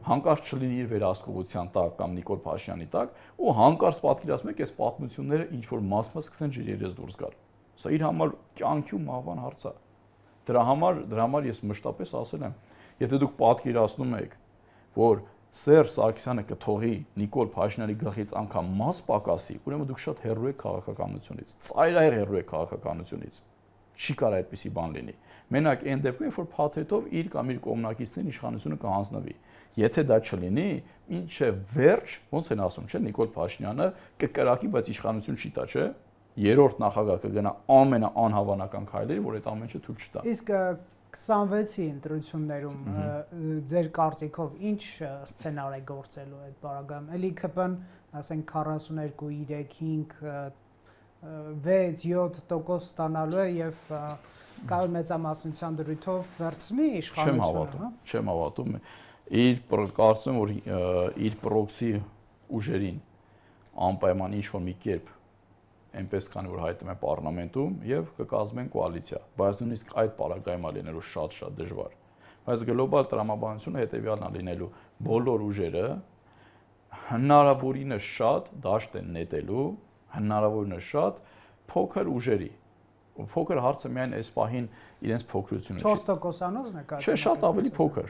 Speaker 2: հանկարծ չլինի իր վերահսկողության տակ կամ Նիկոլ Փաշինյանի տակ, ու հանկարծ պատկերացնում եք այս պատմությունները ինչ որ մաս-մաս սկսեն ջրերից դուրս գալ։ Սա իր համար կյանքի ու մահվան հարց է։ Դրա համար ես մշտապես ասել եմ, եթե դուք պատկերացնում եք, որ Սերժ Սարգսյանը կթողի Նիկոլ Փաշինյանի գլխից անգամ մաս պակասի, ուրեմն դուք շատ հեռու եք քաղաքականությունից, ծայրահեղ հեռու եք քաղաքականությունից։ Չի կարող այդպիսի բան լինի։ Մենակ այն դեպքում, որ փաթեթով իր կամ իր կողմնակիցներին իշխանությունը կհանձնվի։ Եթե դա չլինի, ինչը վերջ, ոնց են ասում, չէ՞, Նիկոլ Փաշինյանը կկրակի, բայց իշխանություն չի տա, չէ՞։ Երրորդ նախագահ կգնա ամենաանհավանական քայլերի, որ այդ ամենը թույլ չտա։
Speaker 1: Իսկ 26-ի ընտրություններում ձեր կարծիքով ինչ սցենար է գործելու այդ բaragam։ Էլի ԿՊ-ն, ասենք 42, 3, 5, 6% ստանալու է եւ կալ մեծամասնության դրույթով վերցնի իշխանությունը։
Speaker 2: Չեմ հավատում։ Կարծում եմ, որ իր պրոքսի ուժերին անպայման ինչ-որ մի կերպ այնպես քանի որ հայտնում են պարլամենտում եւ կկազմեն կոալիցիա, բայց նույնիսկ այդ պարագայմա լինելու շատ դժվար։ Բայց գլոբալ տրամաբանությունը հետեւյալն է լինելու՝ բոլոր ուժերը հնարավորինս շատ դաշտ են նետելու, հնարավորինս շատ փոքր ուժերի։ Փոքր հարցը միայն այս պահին իրենց փոքրությունը
Speaker 1: չի։ 4%-անոց նկատի։
Speaker 2: Չէ, շատ ավելի փոքր։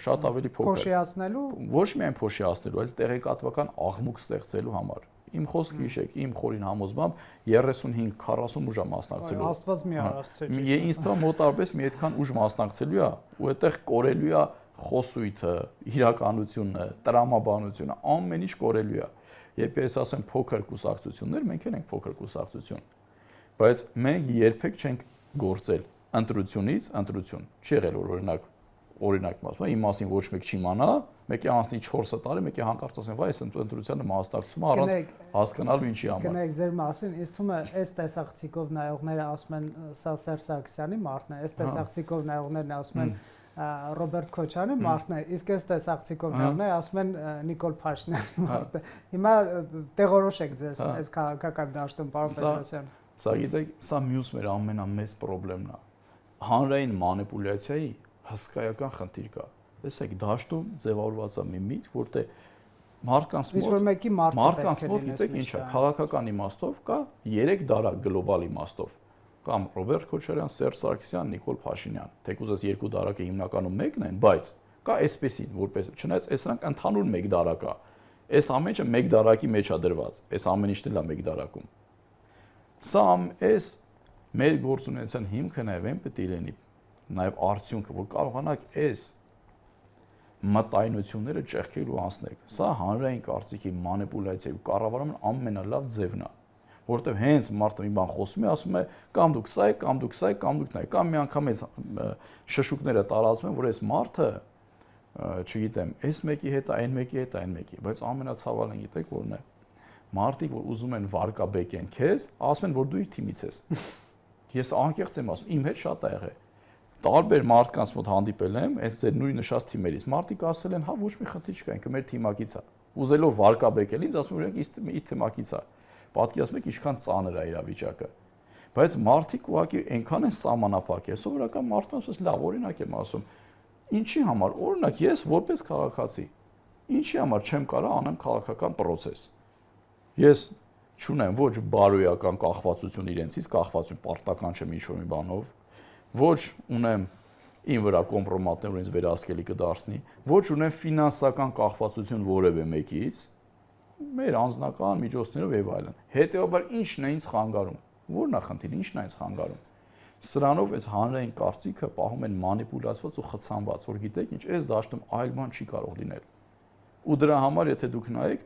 Speaker 1: Փոշիացնելու։
Speaker 2: Ոչ միայն փոշիացնելու, այլ տեղեկատվական աղմուկ ստեղծելու համար։ Իմ խոսքը հիշեք, իմ խորին համոզմամբ 35-40 ուժ է մասնակցելու։
Speaker 1: Աստված մի արածցե։
Speaker 2: Ինձ թվում մոտարպես մի այդքան ուժ մասնակցելու է, ու այդտեղ կորելու է խոսույթը, իրականությունը, տրամաբանությունը, ամեն ինչ կորելու է։ Երբ ես ասեմ փոքր կուսակցություններ, մենք ենք փոքր կուսակցություն։ Բայց մենք երբեք չենք գործել ընտրությունից ընտրություն։ Չի եղել օրինակ ասում, իմ մասին ոչ մեկ չի իմանա, մեկի անցնի 4 տարի, մեկի հանկարծ ասեն, վայ, այս ընտրությանը մասնակցում առանց հասկանալու ինչի համար։
Speaker 1: Կնեք ձեր մասին, ինձ թվում է, այս տեսախցիկով նայողները ասում են, սա Սերժ Սարգսյանի մարդն է, այս տեսախցիկով նայողներն ասում են Ռոբերտ Քոչյանի մարդն է, իսկ այս տեսախցիկով նայողները ասում են Նիկոլ Փաշինյանի մարդն է։ Հիմա տեղորոշեք ձեզ այս քաղաքական դաշտում, պարոն Պետրոսյան։
Speaker 2: Սա գիտեք, սա մյուս մեր ամենամեծ խնդիրն է։ Հանրային մանիպուլյացիայի հսկայական խնդիր կա։ Տեսեք, դաշտում ձևավորված է մի միտ, որտեղ մարդկանց մոտ գիտեք ինչ է, քաղաքական իմաստով կա 3 դարակ գլոբալ իմաստով, կամ Ռոբերտ Քոչարյան, Սերժ Սարգսյան, Նիկոլ Փաշինյան, թեկուզ այս 2 դարակը հիմնականում մեկն են, բայց կա այսպեսին, որպես չնայած այսրանք ընդհանուր 1 դարակ է։ Այս ամենը 1 դարակի մեջ է դրված, այս ամեն ինչն էլ է 1 դարակում։ Սա այս մեր գործունեության հիմքը նաև այն պետք է լինի, նաև արդյունքը, որ կարողանանք այս մտայնությունները ճեղքել ու անցնել։ Սա հանրային կարծիքի մանիպուլյացիա ու կառավարման ամենալավ ձևն է, որովհետև հենց մարդը մի բան խոսում է, ասում է կամ դուք սա եք, կամ դուք սա եք, կամ դուք նա եք, կամ մի անգամ այս շշուկները տարածում են, որ այս մարդը, չգիտեմ, այս մեկի հետ է, այն մեկի հետ է, այն մեկի, բայց ամենացավալին գիտեք որն է։ Մարդիկ, որ ուզում են վարկաբեկեն քեզ, ասում են, որ դու իր թիմից ես։ Ես անկեղծ եմ ասում, իմ հետ շատ ա եղել։ Տարբեր մարդկանց մոտ հանդիպել եմ, այս ձեր նույն նշած թիմերից։ Մարդիկ ասել են, հա, ոչ մի խնդիր չկա, ինքը մեր թիմակից է։ Ուզելով վարկաբեկել ինձ, ասում են, իր թիմակից է։ Պատկերացնում եք, ինչքան ծանր է իրավիճակը։ Բայց մարդիկ ուղղակի այնքան են սահմանափակ, սովորական մարդկանց ասես լավ օրինակ եմ ասում։ Ինչի համար, օրինակ ես որպես քաղաքացի, ինչի համար չեմ կարող անեմ քաղաքական process։ Ես չունեն ոչ բարոյական կախվածություն իրենցից, կախվածություն պարտական չեմ ինչ-որ մի բանով, ոչ ունեմ ին վրա կոմպրոմատներ, որ ինձ վերահսկելի կդարձնի, ոչ ունեմ ֆինանսական կախվածություն որևէ մեկից, մեր անձնական միջոցներով եւ այլն։ Հետեւաբար ի՞նչն է ինձ խանգարում։ Ո՞րն է խնդիրը, ի՞նչն է ինձ խանգարում։ Սրանով այս հանրային կարծիքը պահում են մանիպուլացված ու խցանված, որ գիտեք ինչ, այս դաշտում այլ բան չի կարող լինել։ Ու դրա համար, եթե դուք նայեք,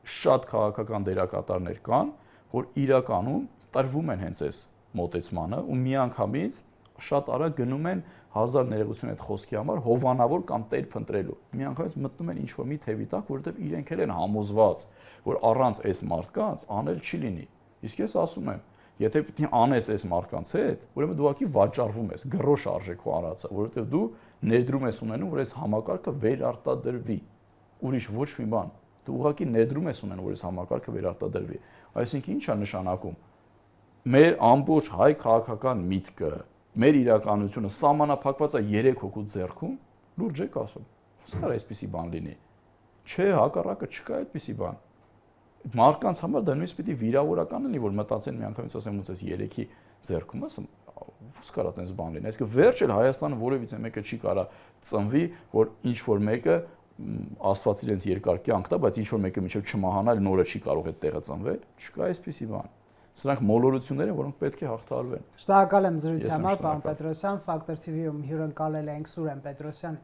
Speaker 2: շատ քաղաքական դերակատարներ կան, որ իրականում տրվում են հենց այս մոտեցմանը ու միանգամից շատ արագ գնում են 1000 ներողություն այդ խոսքի համար հովանավոր կամ տեր փնտրելու։ Միանգամից մտնում են ինչ-որ մի թևի տակ, որովհետև իրենք էլ են համոզված, որ առանց այս մարդկանց անել չի լինի։ Իսկ ես ասում եմ, եթե պիտի անես այս մարդկանց հետ, ուրեմն դու ուղղակի վաճառվում ես, գրոշ արժե քո արածը, որովհետև դու ներդրում ես ունենում, որ այս համակարգը վերարտադրվի։ Ուրիշ ոչ մի բան։ Դու ուղղակի ներդրում ես ունենում, որ այս համակարգը վերարտադրվի։ Այսինքն ի՞նչ է նշանակում։ Մեր ամբողջ հայ քաղաքական միտքը, մեր իրականությունը սահմանափակված է 3 հոգու ձեռքում, լուրջ եք ասում։ Ոնց կարող է այսպիսի բան լինի։ Չէ, հակառակը չկա այդպիսի բան։ Մարդկանց համար դա նույնիսկ պիտի վիրավորական լինի, որ մտածեն միանգամից ասեմ ոնց էս 3-ի ձեռքում ասեմ, ոնց կարա այդպես բան լինի։ Այսինքն վերջ էլ Հայաստանը որևիցե մեկը չի կարա ծնվի, որ ինչ որ մեկը Աստված իրենց երկար կյանք տա, բայց ինչ որ մեկը միջև չմահանալ նորը չի կարող այդ տեղը ծնվել։ Չկա այսպիսի բան։ Սրանք մոլորություններ են, որոնք պետք է հաղթահարվեն։
Speaker 1: Շնորհակալ եմ զրույցի համար, պարոն Պետրոսյան, Factor TV-ում հյուրընկալել ենք Սուրեն Պետրոսյան։